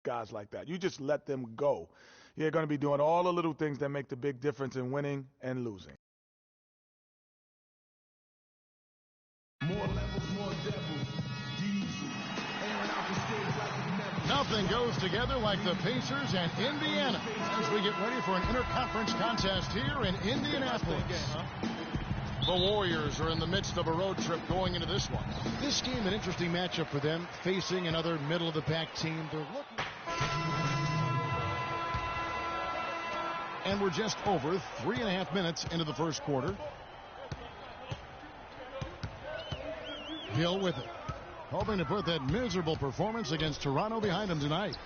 guys like that. You just let them go. You're going to be doing all the little things that make the big difference in winning and losing. More levels, more devils. Diesel. Airing out the stage like it's never. Nothing goes together like the Pacers and Indiana as we get ready for an interconference contest here in Indianapolis. The Warriors are in the midst of a road trip going into this one. This game, an interesting matchup for them, facing another middle-of-the-pack team. They're looking. And we're just over 3.5 minutes into the first quarter. Hill with it. Hoping to put that miserable performance against Toronto behind him tonight.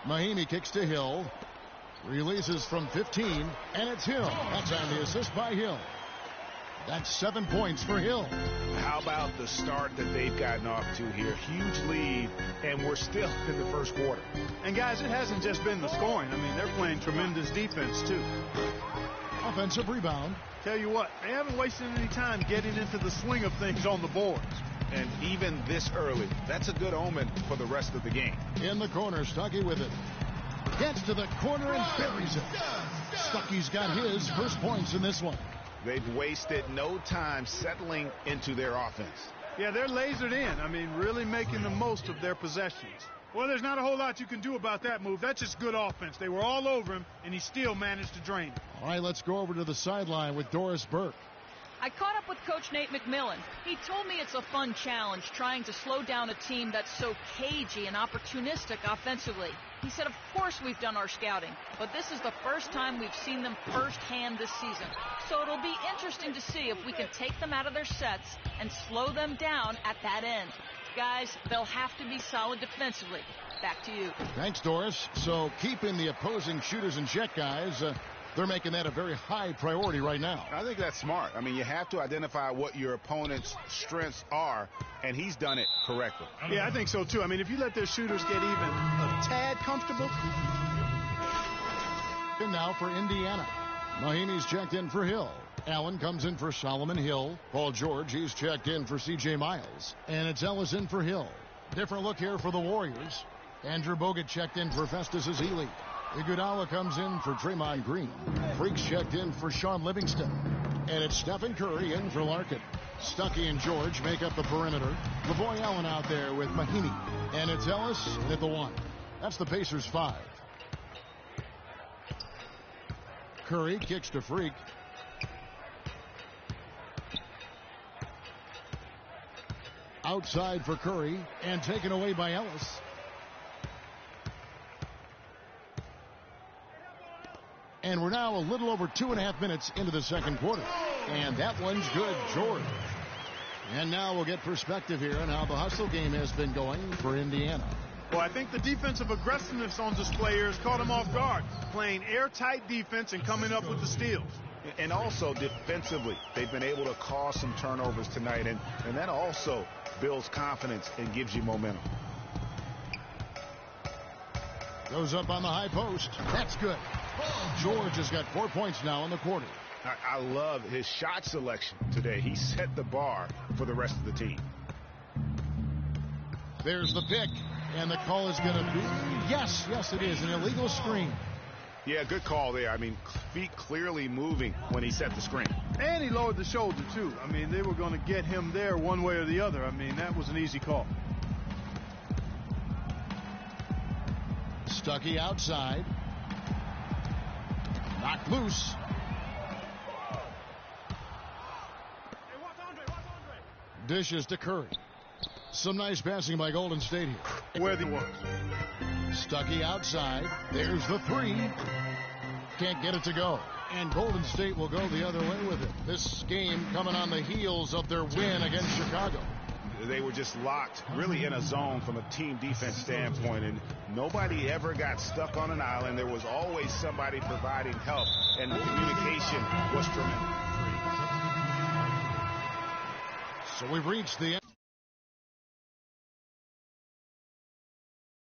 Mahinmi kicks to Hill. Releases from 15, and it's Hill. That's on the assist by Hill. That's 7 points for Hill. How about the start that they've gotten off to here? Huge lead, and we're still in the first quarter. And, guys, it hasn't just been the scoring. I mean, they're playing tremendous defense, too. Offensive rebound. Tell you what, they haven't wasted any time getting into the swing of things on the boards. And even this early, that's a good omen for the rest of the game. In the corner, Stuckey with it. Gets to the corner and buries it. Stuckey's got his first points in this one. They've wasted no time settling into their offense. Yeah, they're lasered in. I mean, really making the most of their possessions. Well, there's not a whole lot you can do about that move. That's just good offense. They were all over him, and he still managed to drain it. All right, let's go over to the sideline with Doris Burke. I caught up with Coach Nate McMillan. He told me it's a fun challenge trying to slow down a team that's so cagey and opportunistic offensively. He said, of course we've done our scouting, but this is the first time we've seen them firsthand this season. So it'll be interesting to see if we can take them out of their sets and slow them down at that end. Guys, they'll have to be solid defensively. Back to you. Thanks, Doris. So keeping the opposing shooters in check, guys. They're making that a very high priority right now. I think that's smart. I mean, you have to identify what your opponent's strengths are, and he's done it correctly. Yeah, I think so, too. I mean, if you let their shooters get even a tad comfortable. And now for Indiana. Mahinmi's checked in for Hill. Allen comes in for Solomon Hill. Paul George, he's checked in for C.J. Miles. And it's Ellis in for Hill. Different look here for the Warriors. Andrew Bogut checked in for Festus Ezeli. Iguodala comes in for Draymond Green. Freaks checked in for Sean Livingston. And it's Stephen Curry in for Larkin. Stuckey and George make up the perimeter. LaVoy Allen out there with Mahinmi. And it's Ellis at the 1. That's the Pacers 5. Curry kicks to Freak. Outside for Curry and taken away by Ellis. And we're now a little over 2.5 minutes into the second quarter. And that one's good, George. And now we'll get perspective here on how the hustle game has been going for Indiana. Well, I think the defensive aggressiveness on display here has caught them off guard. Playing airtight defense and coming up with the steals. And also defensively, they've been able to cause some turnovers tonight. And that also builds confidence and gives you momentum. Goes up on the high post. That's good. George has got 4 points now in the quarter. I love his shot selection today. He set the bar for the rest of the team. There's the pick. And the call is going to be, yes, it is, an illegal screen. Yeah, good call there. I mean, feet clearly moving when he set the screen. And he lowered the shoulder, too. I mean, they were going to get him there one way or the other. I mean, that was an easy call. Stuckey outside. Knocked loose. Dishes to Curry. Some nice passing by Golden State here. Where they was. Stuckey outside. There's the 3. Can't get it to go. And Golden State will go the other way with it. This game coming on the heels of their win against Chicago. They were just locked really in a zone from a team defense standpoint, and nobody ever got stuck on an island. There was always somebody providing help, and the communication was tremendous. So we've reached the end.